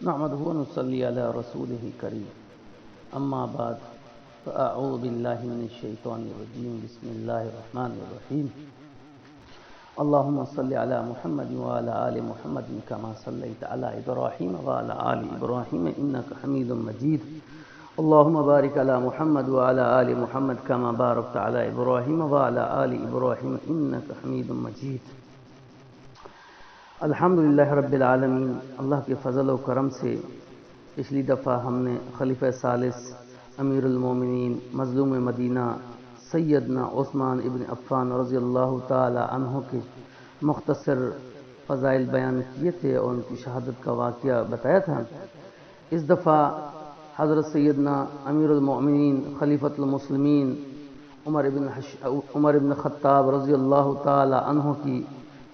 نحمده ونصلي على رسوله الكريم اما بعد فاعوذ بالله من الشيطان الرجيم بسم الله الرحمن الرحيم اللهم صل على محمد وعلى آل محمد كما صليت على إبراهيم وعلى آل إبراهيم إنك حميد مجيد اللهم بارك على محمد وعلى آل محمد كما باركت على إبراهيم وعلى آل إبراهيم إنك حميد مجيد الحمدللہ رب العالمین۔ اللہ کے فضل و کرم سے پچھلی دفعہ ہم نے خلیفہ ثالث امیر المومنین مظلوم مدینہ سیدنا عثمان ابن عفان رضی اللہ تعالی عنہ کے مختصر فضائل بیان کیے تھے اور ان کی شہادت کا واقعہ بتایا تھا۔ اس دفعہ حضرت سیدنا امیر المومنین خلیفۃ المسلمین عمر ابن خطاب رضی اللہ تعالی عنہ کی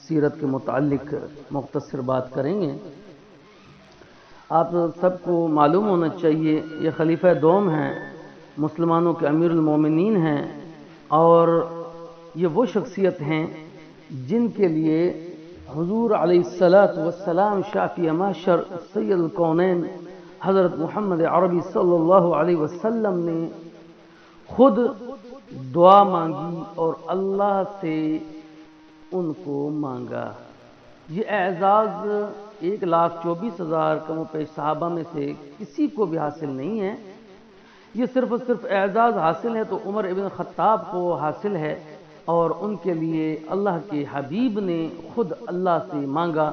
سیرت کے متعلق مختصر بات کریں گے۔ آپ سب کو معلوم ہونا چاہیے یہ خلیفہ دوم ہیں، مسلمانوں کے امیر المومنین ہیں، اور یہ وہ شخصیت ہیں جن کے لیے حضور علیہ السلام شافی معشر سید الکونین حضرت محمد عربی صلی اللہ علیہ وسلم نے خود دعا مانگی اور اللہ سے ان کو مانگا۔ یہ اعزاز 1,24,000 کم و بیش صحابہ میں سے کسی کو بھی حاصل نہیں ہے۔ یہ صرف اعزاز حاصل ہے تو عمر ابن خطاب کو حاصل ہے، اور ان کے لیے اللہ کے حبیب نے خود اللہ سے مانگا۔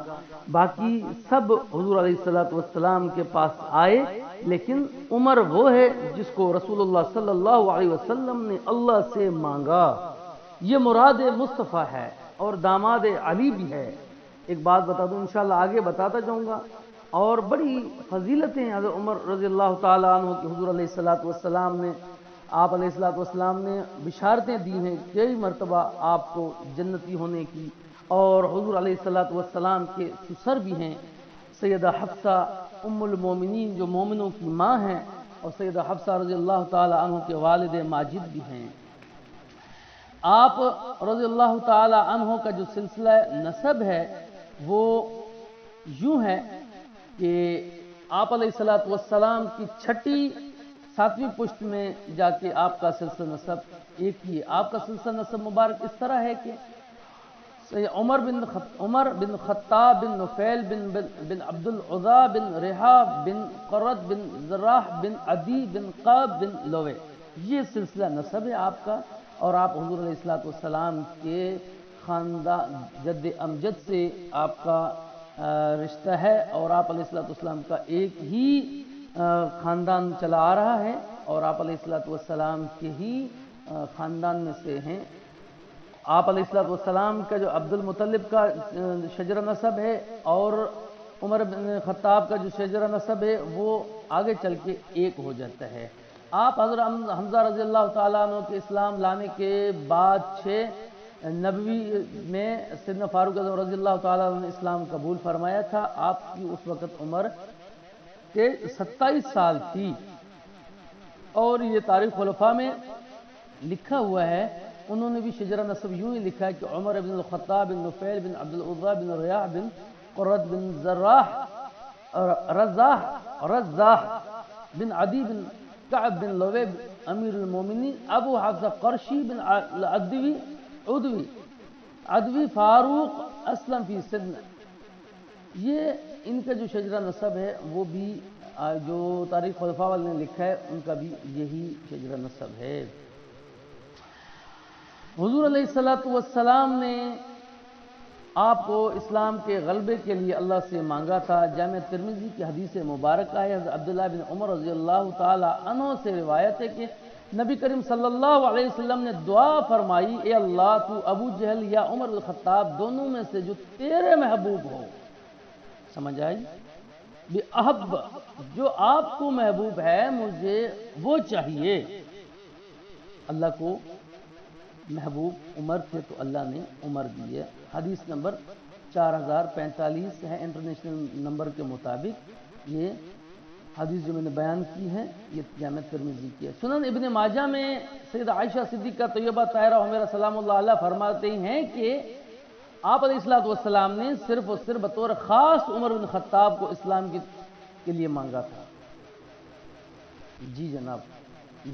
باقی سب حضور علیہ السلام کے پاس آئے، لیکن عمر وہ ہے جس کو رسول اللہ صلی اللہ علیہ وسلم نے اللہ سے مانگا۔ یہ مراد مصطفیٰ ہے اور داماد علی بھی ہے۔ ایک بات بتا دوں، انشاءاللہ آگے بتاتا جاؤں گا، اور بڑی فضیلتیں حضرت عمر رضی اللہ تعالیٰ عنہ کی حضور علیہ السلام نے آپ علیہ السلام نے بشارتیں دی ہیں کئی مرتبہ آپ کو جنتی ہونے کی، اور حضور علیہ السلام کے سسر بھی ہیں سیدہ حفصہ ام المومنین جو مومنوں کی ماں ہیں، اور سیدہ حفصہ رضی اللہ تعالیٰ عنہ کے والد ماجد بھی ہیں۔ آپ رضی اللہ تعالی عنہ کا جو سلسلہ نسب ہے وہ یوں ہے کہ آپ علیہ السلام کی چھٹی 7ویں پشت میں جا کے آپ کا سلسلہ نسب ایک ہی ہے۔ آپ کا سلسلہ نسب مبارک اس طرح ہے کہ عمر بن خطاب بن نفیل بن عبد العزا بن رحاب بن قرۃ بن زراح بن عدی بن قاب بن لوے، یہ سلسلہ نسب ہے آپ کا، اور آپ حضور علیہ السلام کے خاندان جد امجد سے آپ کا رشتہ ہے، اور آپ علیہ السلام کا ایک ہی خاندان چلا آ رہا ہے، اور آپ علیہ السلام کے ہی خاندان میں سے ہیں۔ آپ علیہ السلام کا جو عبد المطلب کا شجرہ نسب ہے اور عمر بن خطاب کا جو شجرہ نسب ہے وہ آگے چل کے ایک ہو جاتا ہے۔ آپ حضرت حمزہ رضی اللہ تعالیٰ عنہ کے اسلام لانے کے بعد 6 نبوی میں سیدنا فاروق اعظم رضی اللہ تعالیٰ عنہ نے اسلام قبول فرمایا تھا۔ آپ کی اس وقت عمر 27 سال تھی، اور یہ تاریخ خلفاء میں لکھا ہوا ہے۔ انہوں نے بھی شجرہ نسب یوں ہی لکھا ہے کہ عمر بن الخطاب بن نفیل بن عبد العزا بن ریاح بن قرۃ بن رزاح بن عدی بن کعب بن لوے امیر المومنین ابو حفصہ قرشی بن عدوی فاروق اسلم فی سن۔ یہ ان کا جو شجرہ نسب ہے وہ بھی جو تاریخ خلفاء والے نے لکھا ہے ان کا بھی یہی شجرہ نسب ہے۔ حضور علیہ السلام نے آپ کو اسلام کے غلبے کے لیے اللہ سے مانگا تھا۔ جامع ترمذی کی حدیث مبارکہ ہے، حضرت عبداللہ بن عمر رضی اللہ تعالی عنہ سے روایت ہے کہ نبی کریم صلی اللہ علیہ وسلم نے دعا فرمائی، اے اللہ تو ابو جہل یا عمر الخطاب دونوں میں سے جو تیرے محبوب ہو، سمجھ آئی؟ بے احب، جو آپ کو محبوب ہے مجھے وہ چاہیے۔ اللہ کو محبوب عمر تھے تو اللہ نے عمر دیے۔ حدیث نمبر 4045 ہے انٹرنیشنل نمبر کے مطابق۔ یہ حدیث جو میں نے بیان کی ہے یہ جامع ترمذی کی ہے۔ سنن ابن ماجہ میں سیدہ عائشہ صدیقہ طیبہ طاہرہ ہمیرہ سلام اللہ علیہ فرماتے ہیں کہ آپ علیہ السلام نے صرف اور صرف بطور خاص عمر بن خطاب کو اسلام کی کے لیے مانگا تھا؟ جی جناب،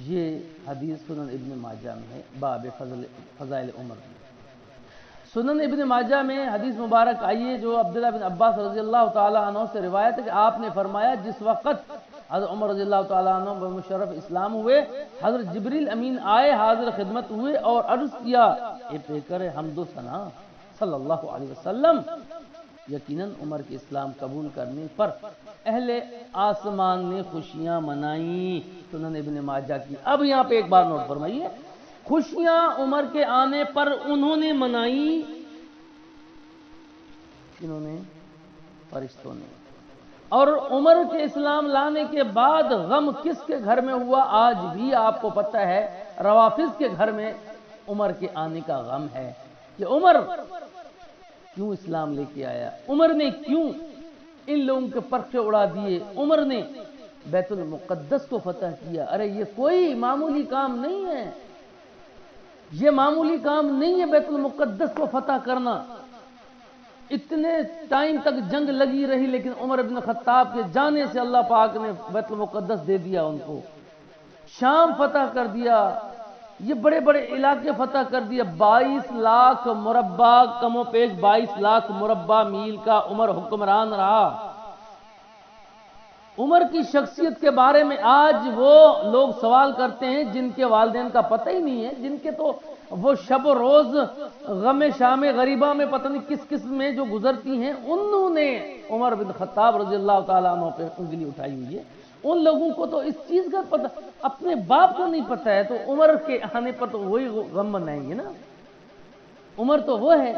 یہ حدیث سنن ابن ماجہ میں ہے، باب فضائل عمر میں۔ سنن ابن ماجہ میں حدیث مبارک آئی ہے جو عبداللہ بن عباس رضی اللہ تعالیٰ عنہ سے روایت ہے کہ آپ نے فرمایا جس وقت حضرت عمر رضی اللہ تعالیٰ عنہ بمشرف اسلام ہوئے، حضرت جبریل امین آئے، حاضر خدمت ہوئے اور عرض کیا اے پیکر حمد و ثنا صلی اللہ علیہ وسلم، یقیناً عمر کے اسلام قبول کرنے پر اہل آسمان نے خوشیاں منائیں۔ سنن ابن ماجہ کی۔ اب یہاں پہ ایک بار نوٹ فرمائیے، خوشیاں عمر کے آنے پر انہوں نے منائی، کنہوں نے؟ فرشتوں نے۔ اور عمر کے اسلام لانے کے بعد غم کس کے گھر میں ہوا؟ آج بھی آپ کو پتہ ہے روافض کے گھر میں عمر کے آنے کا غم ہے کہ عمر کیوں اسلام لے کے آیا، عمر نے کیوں ان لوگوں کے پرچے اڑا دیے، عمر نے بیت المقدس کو فتح کیا۔ ارے یہ کوئی معمولی کام نہیں ہے، یہ معمولی کام نہیں ہے بیت المقدس کو فتح کرنا۔ اتنے ٹائم تک جنگ لگی رہی لیکن عمر بن خطاب کے جانے سے اللہ پاک نے بیت المقدس دے دیا ان کو، شام فتح کر دیا، یہ بڑے بڑے علاقے فتح کر دیا۔ 22 لاکھ مربع، کم و پیش 22 لاکھ مربع میل کا عمر حکمران رہا۔ عمر کی شخصیت کے بارے میں آج وہ لوگ سوال کرتے ہیں جن کے والدین کا پتہ ہی نہیں ہے، جن کے تو وہ شب و روز غم شام غریبہ میں پتہ نہیں کس قسم میں جو گزرتی ہیں، انہوں نے عمر بن خطاب رضی اللہ تعالیٰ عنہ پہ انگلی اٹھائی ہوئی ہے۔ ان لوگوں کو تو اس چیز کا پتہ، اپنے باپ کو نہیں پتہ ہے، تو عمر کے آنے پر تو وہی غم منائیں گے نا۔ عمر تو وہ ہے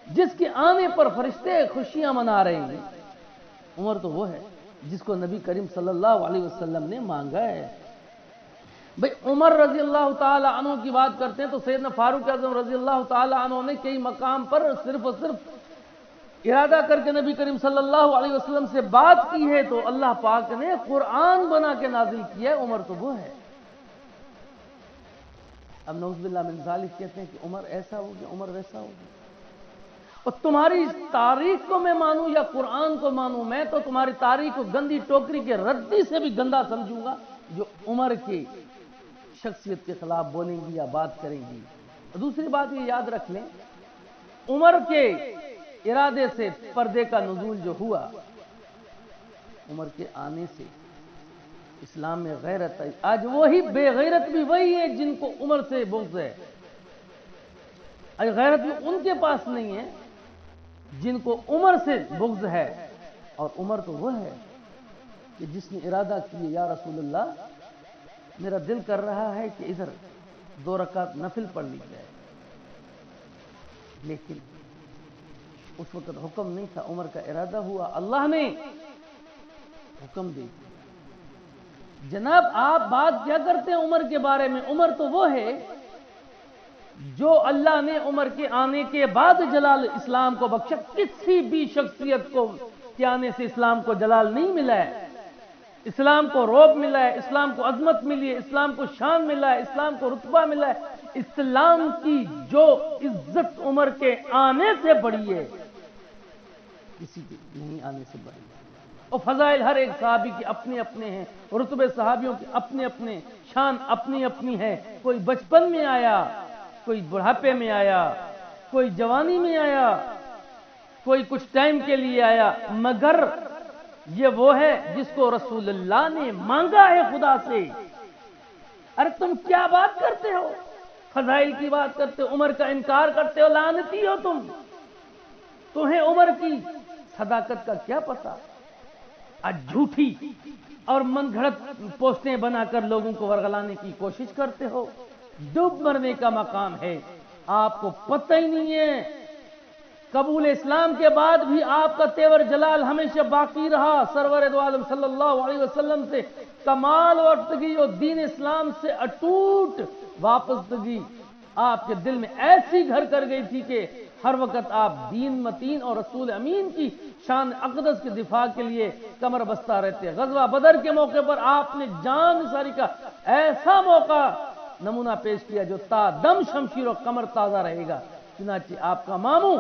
جس کے آنے پر فرشتے خوشیاں منا رہے ہیں، عمر تو وہ ہے جس کو نبی کریم صلی اللہ علیہ وسلم نے مانگا ہے۔ بھئی عمر رضی اللہ تعالیٰ عنہ کی بات کرتے ہیں تو سیدنا فاروق اعظم رضی اللہ تعالیٰ عنہ نے کئی مقام پر صرف اور صرف ارادہ کر کے نبی کریم صلی اللہ علیہ وسلم سے بات کی ہے تو اللہ پاک نے قرآن بنا کے نازل کیا ہے۔ عمر تو وہ ہے۔ اب نعوذ باللہ من ذالک کہتے ہیں کہ عمر ایسا ہو گیا، عمر ویسا ہو گیا، اور تمہاری تاریخ کو میں مانوں یا قرآن کو مانوں، میں تو تمہاری تاریخ کو گندی ٹوکری کے ردی سے بھی گندا سمجھوں گا جو عمر کی شخصیت کے خلاف بولیں گی یا بات کریں گی۔ دوسری بات یہ یاد رکھ لیں، عمر کے ارادے سے پردے کا نزول جو ہوا، عمر کے آنے سے اسلام میں غیرت آئی۔ آج وہی بے غیرت بھی وہی ہے جن کو عمر سے بغض ہے، آج غیرت بھی ان کے پاس نہیں ہے جن کو عمر سے بغض ہے۔ اور عمر تو وہ ہے کہ جس نے ارادہ کیے یا رسول اللہ میرا دل کر رہا ہے کہ ادھر 2 رکعت نفل پڑھ لی جائے، لیکن اس وقت حکم نہیں تھا، عمر کا ارادہ ہوا، اللہ نے حکم دے دیا۔ جناب آپ بات کیا کرتے ہیں عمر کے بارے میں؟ عمر تو وہ ہے جو اللہ نے عمر کے آنے کے بعد جلال اسلام کو بخشا۔ کسی بھی شخصیت کو کے آنے سے اسلام کو جلال نہیں ملا ہے، اسلام کو رعب ملا ہے، اسلام کو عظمت ملی ہے، اسلام کو شان ملا ہے، اسلام کو رتبہ ملا ہے۔ اسلام کی جو عزت عمر کے آنے سے بڑھی ہے کسی کے نہیں آنے سے بڑھی ہے۔ اور فضائل ہر ایک صحابی کے اپنے اپنے ہیں، رتبے صحابیوں کے اپنے اپنے، شان اپنی اپنی ہے۔ کوئی بچپن میں آیا، کوئی بڑھاپے میں آیا، کوئی جوانی میں آیا، کوئی کچھ ٹائم کے لیے آیا، مگر یہ وہ ہے جس کو رسول اللہ نے مانگا ہے خدا سے۔ ارے تم کیا بات کرتے ہو؟ فضائل کی بات کرتے ہو، عمر کا انکار کرتے ہو، لعنتی ہو تم۔ تمہیں عمر کی صداقت کا کیا پتا؟ آج جھوٹی اور من گھڑت پوسٹیں بنا کر لوگوں کو ورغلانے کی کوشش کرتے ہو۔ ڈوب مرنے کا مقام ہے، آپ کو پتہ ہی نہیں ہے۔ قبول اسلام کے بعد بھی آپ کا تیور جلال ہمیشہ باقی رہا۔ سرور دو عالم صلی اللہ علیہ وسلم سے کمال وارتگی اور دین اسلام سے اٹوٹ واپسگی آپ کے دل میں ایسی گھر کر گئی تھی کہ ہر وقت آپ دین متین اور رسول امین کی شان اقدس کے دفاع کے لیے کمر بستہ رہتے۔ غزوہ بدر کے موقع پر آپ نے جان نثاری کا ایسا موقع نمونہ پیش کیا جو تا دم شمشیر و کمر تازہ رہے گا۔ چنانچہ آپ کا ماموں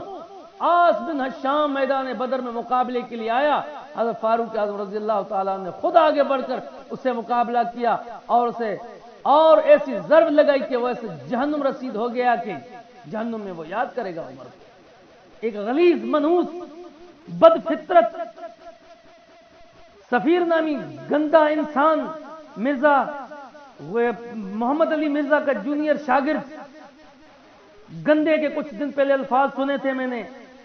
عاص بن ہشام میدان بدر میں مقابلے کے لیے آیا، حضرت فاروق اعظم رضی اللہ تعالیٰ نے خود آگے بڑھ کر اس سے مقابلہ کیا اور اسے اور ایسی ضرب لگائی کہ وہ ایسے جہنم رسید ہو گیا کہ جہنم میں وہ یاد کرے گا عمر کو. ایک غلیظ منحوس بد فطرت سفیر نامی گندا انسان مرزا محمد علی مرزا کا جونیئر شاگرد گندے کے کچھ دن پہلے الفاظ سنے تھے میں نے.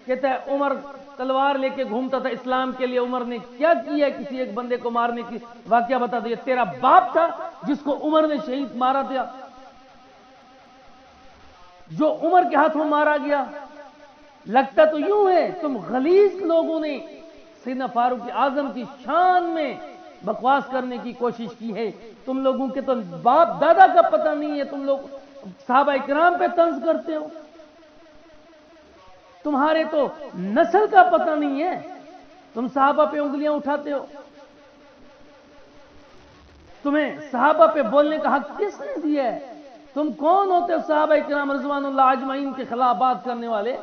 کہتا ہے عمر تلوار لے کے گھومتا تھا اسلام کے لیے. عمر نے کیا کیا کسی ایک بندے کو مارنے کی واقعہ بتا دیا. تیرا باپ تھا جس کو عمر نے شہید مارا تھا, جو عمر کے ہاتھوں مارا گیا. لگتا تو یوں ہے تم غلیظ لوگوں نے سیدنا فاروق اعظم کی شان میں بکواس کرنے کی کوشش کی ہے. تم لوگوں کے تو باپ دادا کا پتہ نہیں ہے, تم لوگ صحابہ اکرام پہ طنز کرتے ہو. تمہارے تو نسل کا پتہ نہیں ہے, تم صحابہ پہ انگلیاں اٹھاتے ہو. تمہیں صحابہ پہ بولنے کا حق کس نے دیا ہے؟ تم کون ہوتے ہو صحابہ کرام رضوان اللہ اجمعین کے خلاف بات کرنے والے؟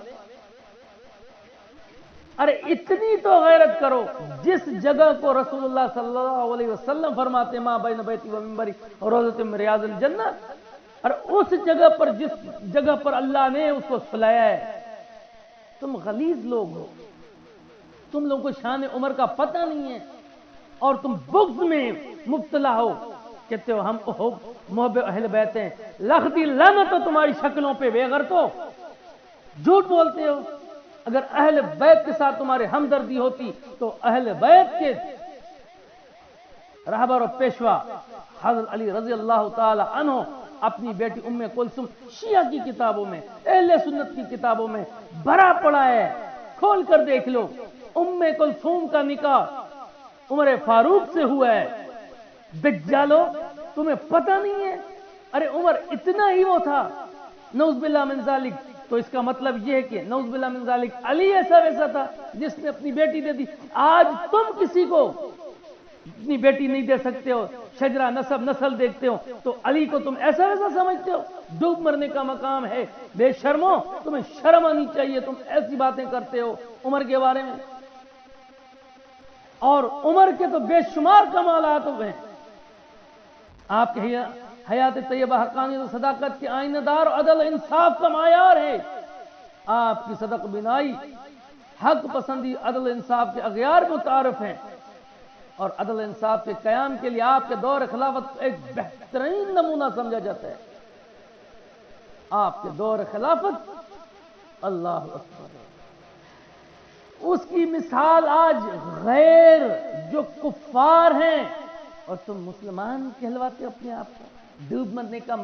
ارے اتنی تو غیرت کرو, جس جگہ کو رسول اللہ صلی اللہ علیہ وسلم فرماتے ماں بین بیتی و منبری روضۃ من ریاض الجنہ, اور اس جگہ پر جس جگہ پر اللہ نے اس کو سلایا ہے. تم غلیظ لوگ ہو, تم لوگوں کو شان عمر کا پتہ نہیں ہے اور تم بغض میں مبتلا ہو. کہتے ہو ہم محب اہل بیت ہیں. لختی لعنت ہو تمہاری شکلوں پہ بے غیرتو, جھوٹ بولتے ہو. اگر اہل بیت کے ساتھ تمہاری ہمدردی ہوتی تو اہل بیت کے رہبر و پیشوا حضرت علی رضی اللہ تعالی عنہ اپنی بیٹی ام کلثوم شیعہ کی کتابوں میں, اہل سنت کی کتابوں میں بھرا پڑا ہے. کھول کر دیکھ لو. ام کلثوم کا نکاح عمر فاروق سے ہوا ہے. دجالو تمہیں پتہ نہیں ہے؟ ارے عمر اتنا ہی وہ تھا, نعوذ باللہ من ذالک. تو اس کا مطلب یہ ہے کہ نعوذ باللہ من ذالک علی ایسا ویسا تھا جس نے اپنی بیٹی دے دی. آج تم کسی کو اپنی بیٹی نہیں دے سکتے ہو, شجرہ نسب نسل دیکھتے ہو, تو علی کو تم ایسا ویسا سمجھتے ہو؟ ڈوب مرنے کا مقام ہے. بے شرمو, تمہیں شرم آنی چاہیے. تم ایسی باتیں کرتے ہو عمر کے بارے میں. اور عمر کے تو بے شمار کمالات ہیں. آپ کے حیات طیبہ حقانیت و صداقت کے آئینہ دار, عدل انصاف کا معیار ہے. آپ کی صدق بینائی, حق پسندی, عدل انصاف کے اغیار متعارف ہیں. اور عدل انصاف کے قیام کے لیے آپ کے دور خلافت ایک بہترین نمونہ سمجھا جاتا ہے. آپ کے دور خلافت, اللہ اکبر, اس کی مثال آج غیر جو کفار ہیں, اور تم مسلمان کہلواتے اپنے آپ کو. ڈوب مرنے کا